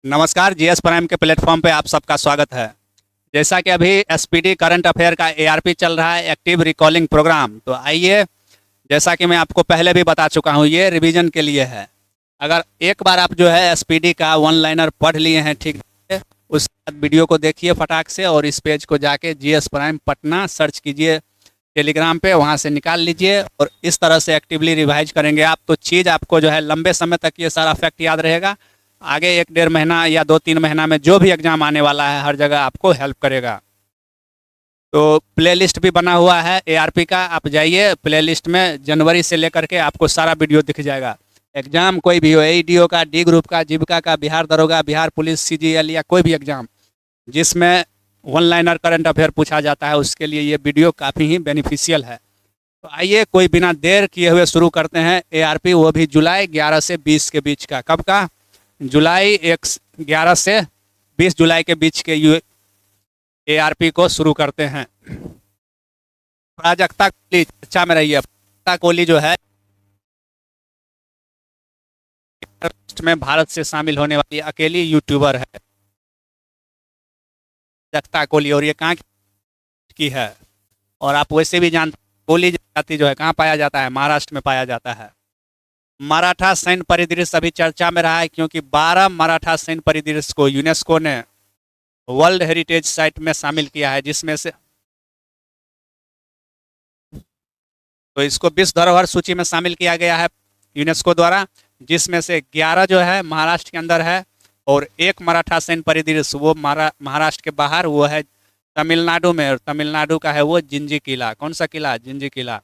नमस्कार। GS prime के platform पे आप सबका स्वागत है। जैसा कि अभी एसपीडी करंट अफेयर का एआरपी चल रहा है, एक्टिव रिकॉलिंग प्रोग्राम, तो आइए, जैसा कि मैं आपको पहले भी बता चुका हूँ, ये रिवीजन के लिए है। अगर एक बार आप जो है एसपीडी का वन लाइनर पढ़ लिए हैं ठीक से, उसके बाद वीडियो को देखिए फटाक से और इस पेज को जाके जीएस प्राइम पटना सर्च कीजिए टेलीग्राम पे, वहाँ से निकाल लीजिए और इस तरह से एक्टिवली रिवाइज करेंगे आप, तो चीज़ आपको जो है लंबे समय तक ये सारा फैक्ट याद रहेगा। आगे 1-1.5 महीना या 2-3 महीना में जो भी एग्जाम आने वाला है, हर जगह आपको हेल्प करेगा। तो प्लेलिस्ट भी बना हुआ है एआरपी का, आप जाइए प्लेलिस्ट में, जनवरी से लेकर के आपको सारा वीडियो दिख जाएगा। एग्जाम कोई भी हो, एईडीओ का, डी ग्रुप का, जीविका का, बिहार दरोगा, बिहार पुलिस, सीजीएल या कोई भी एग्जाम जिसमें वन लाइनर करंट अफेयर पूछा जाता है, उसके लिए ये वीडियो काफ़ी ही बेनिफिशियल है। तो आइए, कोई बिना देर किए हुए शुरू करते हैं एआरपी, वो भी जुलाई 11 से 20 के बीच का। कब का? जुलाई 11 से 20 जुलाई के बीच के एआरपी को शुरू करते हैं। प्राजक्ता कोहली चर्चा में रही है। प्राजक्ता कोहली जो है में भारत से शामिल होने वाली अकेली यूट्यूबर है, प्राजक्ता कोहली। और ये कहाँ की है? और आप वैसे भी जानते हैं कोहली जाति जो है कहाँ पाया जाता है? महाराष्ट्र में पाया जाता है। मराठा सैन्य परिदृश्य अभी चर्चा में रहा है, क्योंकि 12 मराठा सैन्य परिदृश्य को यूनेस्को ने वर्ल्ड हेरिटेज साइट में शामिल किया है, जिसमें से तो इसको विश्व धरोहर सूची में शामिल किया गया है यूनेस्को द्वारा, जिसमें से 11 जो है महाराष्ट्र के अंदर है और एक मराठा सैन्य परिदृश्य वो महाराष्ट्र के बाहर, वो है तमिलनाडु में, और तमिलनाडु का है वो जिंजी किला। कौन सा किला? जिंजी किला।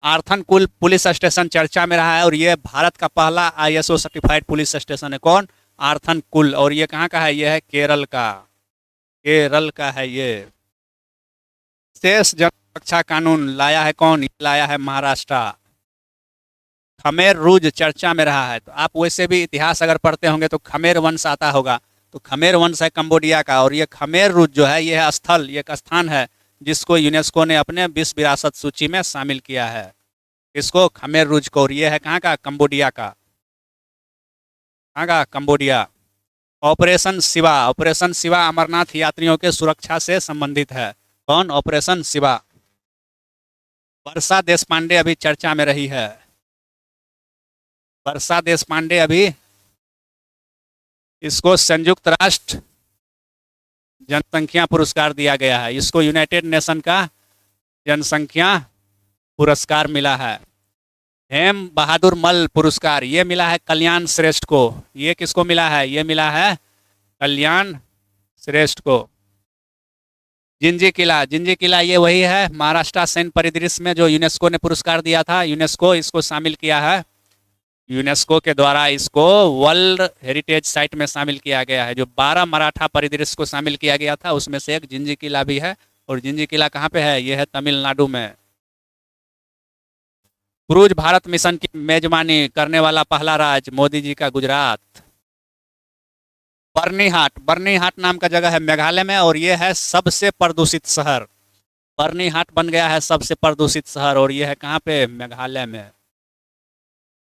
आर्थन कुल पुलिस स्टेशन चर्चा में रहा है और ये भारत का पहला आईएसओ सर्टिफाइड पुलिस स्टेशन है। कौन? आर्थन कुल। और ये कहाँ का है? ये है केरल का, केरल का है ये। शेष जन सुरक्षा कानून लाया है कौन? ये लाया है महाराष्ट्र। खमेर रूज चर्चा में रहा है, तो आप वैसे भी इतिहास अगर पढ़ते होंगे तो खमेर वंश आता होगा, तो खमेर वंश है कंबोडिया का। और ये खमेर रूज जो है, ये है स्थल, ये एक स्थान है जिसको यूनेस्को ने अपने विश्व विरासत सूची में शामिल किया है। इसको खमेर रूज को। और ये है कहाँ का? कंबोडिया का। कहाँ का? Cambodia. Operation Shiva. Operation Shiva Amarnath यात्रियों के सुरक्षा से संबंधित है। कौन? ऑपरेशन शिवा। वर्षा देशपांडे अभी चर्चा में रही है। वर्षा देशपांडे अभी, इसको संयुक्त राष्ट्र जनसंख्या पुरस्कार दिया गया है। इसको यूनाइटेड नेशन का जनसंख्या पुरस्कार मिला है। हेम बहादुर मल पुरस्कार ये मिला है कल्याण श्रेष्ठ को। ये किसको मिला है? ये मिला है कल्याण श्रेष्ठ को। जिंजी किला। जिंजी किला ये वही है महाराष्ट्र सैन्य परिदृश्य में जो यूनेस्को ने पुरस्कार दिया था। यूनेस्को इसको शामिल किया है, यूनेस्को के द्वारा इसको वर्ल्ड हेरिटेज साइट में शामिल किया गया है। जो 12 मराठा परिदृश्य को शामिल किया गया था, उसमें से एक जिंजी किला भी है। और जिंजी किला कहाँ पे है? ये है तमिलनाडु में। क्रूज भारत मिशन की मेजबानी करने वाला पहला राज्य मोदी जी का गुजरात। बर्नीहाट। बर्नीहाट नाम का जगह है मेघालय में और ये है सबसे प्रदूषित शहर। बर्नीहाट बन गया है सबसे प्रदूषित शहर और ये है कहाँ पे? मेघालय में।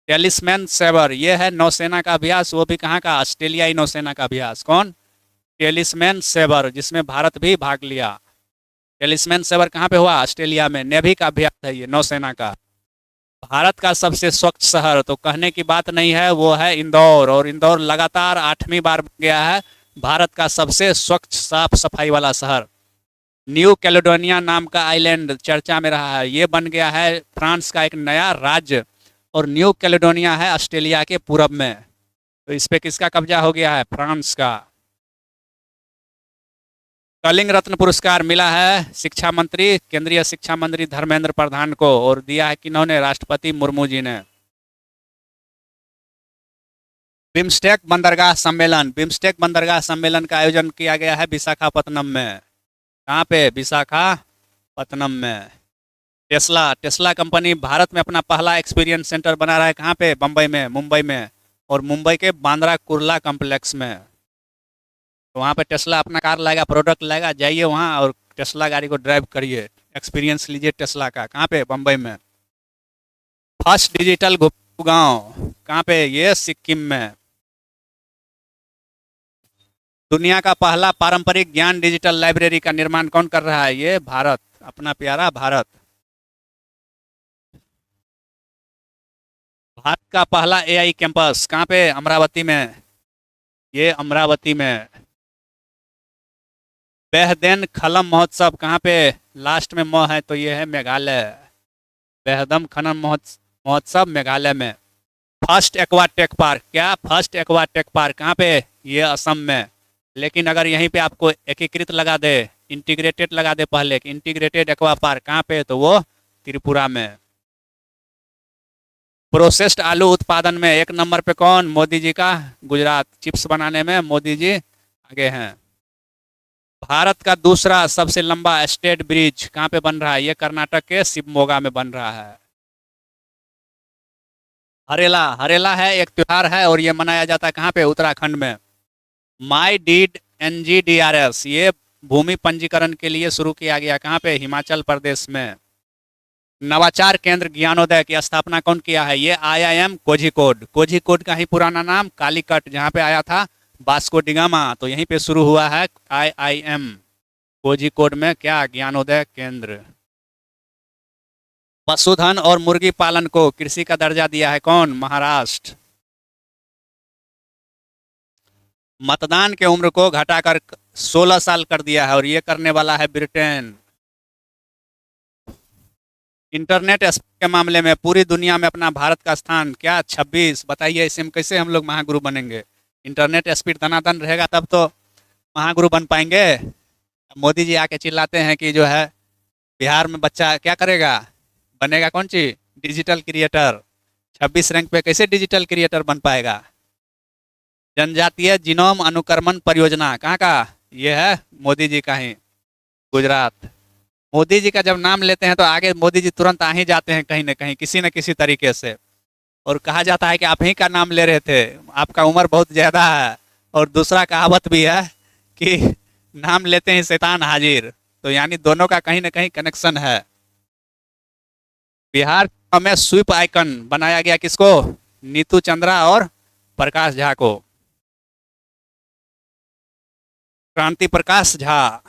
टेलिस्मैन सेवर ये है नौसेना का अभ्यास, वो भी कहाँ का? ऑस्ट्रेलियाई नौसेना का अभ्यास। कौन? टेलिस्मैन सेवर, जिसमें भारत भी भाग लिया। टेलिस्मैन सेवर कहाँ पे हुआ? ऑस्ट्रेलिया में। नेवी का अभ्यास है ये, नौसेना का। भारत का सबसे स्वच्छ शहर तो कहने की बात नहीं है, वो है इंदौर। और इंदौर लगातार 8वीं बार बन गया है भारत का सबसे स्वच्छ साफ सफाई वाला शहर। न्यू कैलेडोनिया नाम का आइलैंड चर्चा में रहा है, ये बन गया है फ्रांस का एक नया राज्य। और न्यू कैलेडोनिया है ऑस्ट्रेलिया के पूरब में, तो इस पे किसका कब्जा हो गया है? फ्रांस का। कलिंग रत्न पुरस्कार मिला है शिक्षा मंत्री, केंद्रीय शिक्षा मंत्री धर्मेंद्र प्रधान को, और दिया है किन्होंने? राष्ट्रपति मुर्मू जी ने। बिम्स्टेक बंदरगाह सम्मेलन। बिम्स्टेक बंदरगाह सम्मेलन का आयोजन किया गया है विशाखापत्तनम में। कहाँ पे? विशाखापत्तनम में। टेस्ला। टेस्ला कंपनी भारत में अपना पहला एक्सपीरियंस सेंटर बना रहा है। कहाँ पे? बम्बई में, मुंबई में, और मुंबई के बांद्रा कुर्ला कॉम्प्लेक्स में। तो वहाँ पे टेस्ला अपना कार लाएगा, प्रोडक्ट लाएगा, जाइए वहाँ और टेस्ला गाड़ी को ड्राइव करिए, एक्सपीरियंस लीजिए टेस्ला का। कहाँ पे? बम्बई में। फर्स्ट डिजिटल गांव कहाँ पे? ये सिक्किम में। दुनिया का पहला पारंपरिक ज्ञान डिजिटल लाइब्रेरी का निर्माण कौन कर रहा है? ये भारत, अपना प्यारा भारत। भारत का पहला एआई कैंपस कहाँ पे? अमरावती में। ये अमरावती में। बेहदेन खनन महोत्सव कहाँ पे? लास्ट में म है तो ये है मेघालय। बेहदम खनन महोत्सव मेघालय में। फर्स्ट एक्वा टेक पार्क, क्या फर्स्ट एक्वा टेक पार्क कहाँ पे? ये असम में। लेकिन अगर यहीं पे आपको एकीकृत लगा दे, इंटीग्रेटेड लगा दे पहले, इंटीग्रेटेड एक्वा पार्क कहाँ पे? तो वो त्रिपुरा में। प्रोसेस्ड आलू उत्पादन में एक नंबर पे कौन? मोदी जी का गुजरात। चिप्स बनाने में मोदी जी आगे हैं। भारत का दूसरा सबसे लंबा स्टेट ब्रिज कहाँ पे बन रहा है? ये कर्नाटक के शिवमोगा में बन रहा है। हरेला, हरेला है एक त्योहार है और ये मनाया जाता है कहाँ पे? उत्तराखंड में। माई डीड NGDRS, ये भूमि पंजीकरण के लिए शुरू किया गया कहाँ पे? हिमाचल प्रदेश में। नवाचार केंद्र ज्ञानोदय की स्थापना कौन किया है? ये IIM कोझिकोड। कोझिकोड का ही पुराना नाम कालीकट, जहाँ पे आया था वास्को डिगामा, तो यहीं पे शुरू हुआ है IIM कोझिकोड में। क्या? ज्ञानोदय केंद्र। पशुधन और मुर्गी पालन को कृषि का दर्जा दिया है कौन? महाराष्ट्र। मतदान के उम्र को घटाकर 16 साल कर दिया है और ये करने वाला है ब्रिटेन। इंटरनेट स्पीड के मामले में पूरी दुनिया में अपना भारत का स्थान क्या? 26। बताइए इसे हम कैसे हम लोग महागुरु बनेंगे? इंटरनेट स्पीड धनाधन रहेगा तब तो महागुरु बन पाएंगे। मोदी जी आके चिल्लाते हैं कि जो है बिहार में बच्चा क्या करेगा? बनेगा कौन सी? Digital creator. 26 रैंक पे कैसे डिजिटल क्रिएटर बन पाएगा? जनजातीय जीनोम अनुक्रमण परियोजना कहाँ का? ये है मोदी जी का ही, गुजरात। मोदी जी का जब नाम लेते हैं तो आगे मोदी जी तुरंत आ ही जाते हैं कहीं ना कहीं, किसी न किसी तरीके से। और कहा जाता है कि आप ही का नाम ले रहे थे, आपका उम्र बहुत ज़्यादा है। और दूसरा कहावत भी है कि नाम लेते ही शैतान हाजिर, तो यानी दोनों का कहीं ना कहीं कनेक्शन है। बिहार में स्वीप आइकन बनाया गया किसको? नीतू चंद्रा और प्रकाश झा को। क्रांति प्रकाश झा,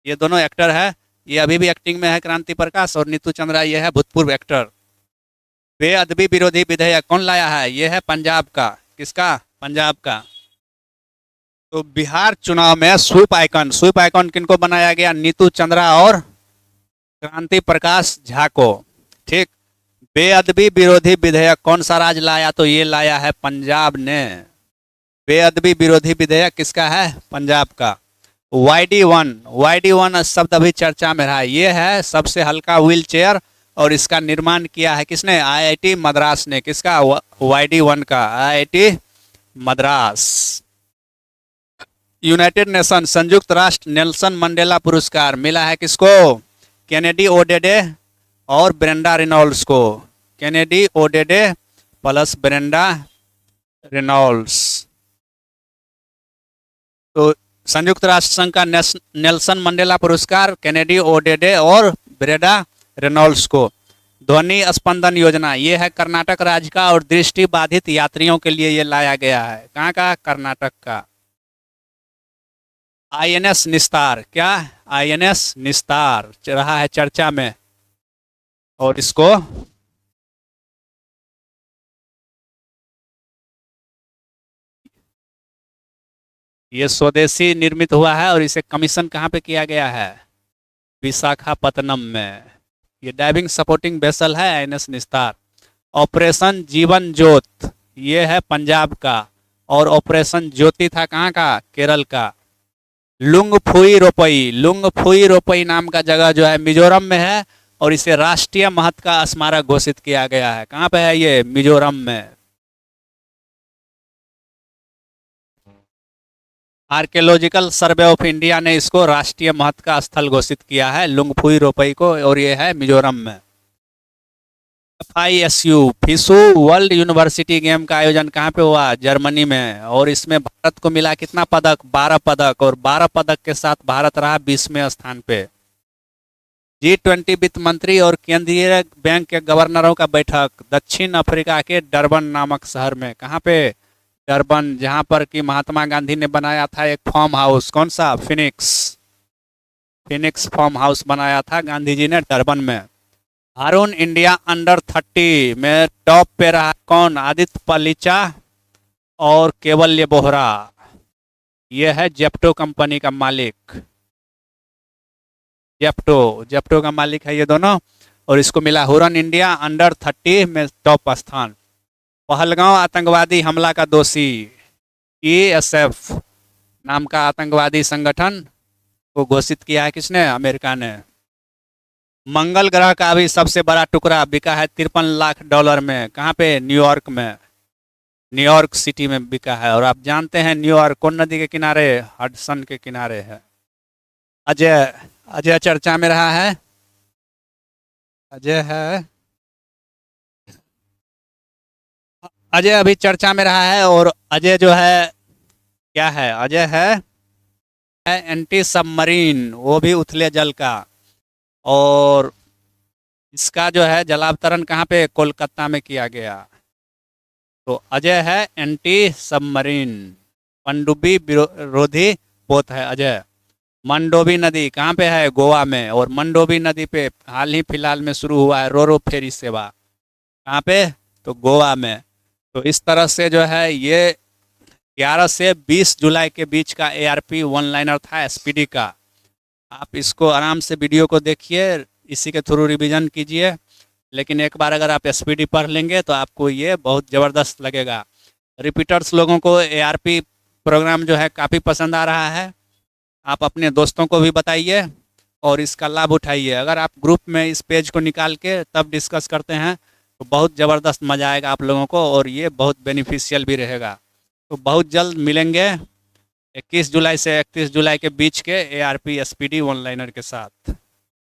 ये दोनों एक्टर है। ये अभी भी एक्टिंग में है क्रांति प्रकाश, और नीतू चंद्रा ये है भूतपूर्व एक्टर। बेअदबी विरोधी विधेयक कौन लाया है? ये है पंजाब का। किसका? पंजाब का। तो बिहार चुनाव में स्वीप आइकन किनको बनाया गया? नीतू चंद्रा और क्रांति प्रकाश झा को। ठीक। बेअदबी विरोधी विधेयक कौन सा राज्य लाया? तो ये लाया है पंजाब ने। बेअदबी विरोधी विधेयक किसका है? पंजाब का। YD1 शब्द अभी चर्चा में रहा है। ये है सबसे हल्का व्हील चेयर और इसका निर्माण किया है किसने? IIT मद्रास ने। किसका? YD1 का, IIT मद्रास। यूनाइटेड नेशन संयुक्त राष्ट्र नेल्सन मंडेला पुरस्कार मिला है किसको? केनेडी ओडेडे और ब्रेंडा रेनॉल्ड्स को। Kennedy Odede plus Brenda Reynolds. तो संयुक्त राष्ट्र संघ का नेल्सन मंडेला पुरस्कार केनेडी ओडेडे और ब्रेंडा रेनॉल्ड्स को। ध्वनि स्पंदन योजना, ये है कर्नाटक राज्य का और दृष्टि बाधित यात्रियों के लिए ये लाया गया है। कहाँ का? कर्नाटक का। INS निस्तार, क्या? INS निस्तार रहा है चर्चा में, और इसको ये स्वदेशी निर्मित हुआ है और इसे कमीशन कहाँ पे किया गया है? विशाखापत्तनम में। ये डाइविंग सपोर्टिंग वेसल है INS निस्तार। ऑपरेशन जीवन ज्योत, ये है पंजाब का, और ऑपरेशन ज्योति था कहाँ का? केरल का। लुंगफुई रोपई नाम का जगह जो है मिजोरम में है और इसे राष्ट्रीय महत्व का स्मारक घोषित किया गया है। कहाँ पे है ये? मिजोरम में। आर्कियोलॉजिकल सर्वे ऑफ इंडिया ने इसको राष्ट्रीय महत्व का स्थल घोषित किया है, लुंगफुई रोपई को, और ये है मिजोरम में। FISU वर्ल्ड यूनिवर्सिटी गेम का आयोजन कहाँ पे हुआ? जर्मनी में। और इसमें भारत को मिला कितना पदक? 12 पदक, और 12 पदक के साथ भारत रहा 20वें स्थान पे। G20 वित्त मंत्री और केंद्रीय बैंक के गवर्नरों का बैठक दक्षिण अफ्रीका के डरबन नामक शहर में। कहाँ पे? डरबन, जहाँ पर कि महात्मा गांधी ने बनाया था एक फार्म हाउस, कौन सा, फिनिक्स, फिनिक्स फार्म हाउस बनाया था गांधी जी ने डरबन में। हारून इंडिया अंडर 30 में टॉप पे रहा कौन, आदित्य पलीचा और केवल्य बोहरा। यह है जेप्टो कंपनी का मालिक, जेप्टो, जेप्टो का मालिक है ये दोनों। और इसको मिला हुरन इंडिया अंडर 30 में टॉप स्थान। पहलगांव आतंकवादी हमला का दोषी, ESF नाम का आतंकवादी संगठन को घोषित किया है किसने, अमेरिका ने। मंगल ग्रह का अभी सबसे बड़ा टुकड़ा बिका है 53 लाख डॉलर में, कहाँ पे, न्यूयॉर्क में, न्यूयॉर्क सिटी में बिका है। और आप जानते हैं न्यूयॉर्क कौन नदी के किनारे, हडसन के किनारे है। अजय, अजय चर्चा में रहा है, अजय है, अजय अभी चर्चा में रहा है। और अजय जो है क्या है, अजय है एंटी सबमरीन, वो भी उथले जल का। और इसका जो है जलावतरण कहाँ पे, कोलकाता में किया गया। तो अजय है एंटी सबमरीन, पनडुब्बी विरोधी पोत है अजय। मंडोवी नदी कहाँ पे है, गोवा में। और मंडोवी नदी पे हाल ही फिलहाल में शुरू हुआ है रोरो फेरी सेवा, कहाँ पे, तो गोवा में। तो इस तरह से जो है ये 11 से 20 जुलाई के बीच का ARP वन लाइनर था SPD का। आप इसको आराम से वीडियो को देखिए, इसी के थ्रू रिवीजन कीजिए। लेकिन एक बार अगर आप SPD पढ़ लेंगे तो आपको ये बहुत ज़बरदस्त लगेगा। रिपीटर्स लोगों को ARP प्रोग्राम जो है काफ़ी पसंद आ रहा है। आप अपने दोस्तों को भी बताइए और इसका लाभ उठाइए। अगर आप ग्रुप में इस पेज को निकाल के तब डिस्कस करते हैं तो बहुत ज़बरदस्त मज़ा आएगा आप लोगों को, और ये बहुत बेनिफिशियल भी रहेगा। तो बहुत जल्द मिलेंगे 21 जुलाई से 31 जुलाई के बीच के ARP SPD वन लाइनर के साथ।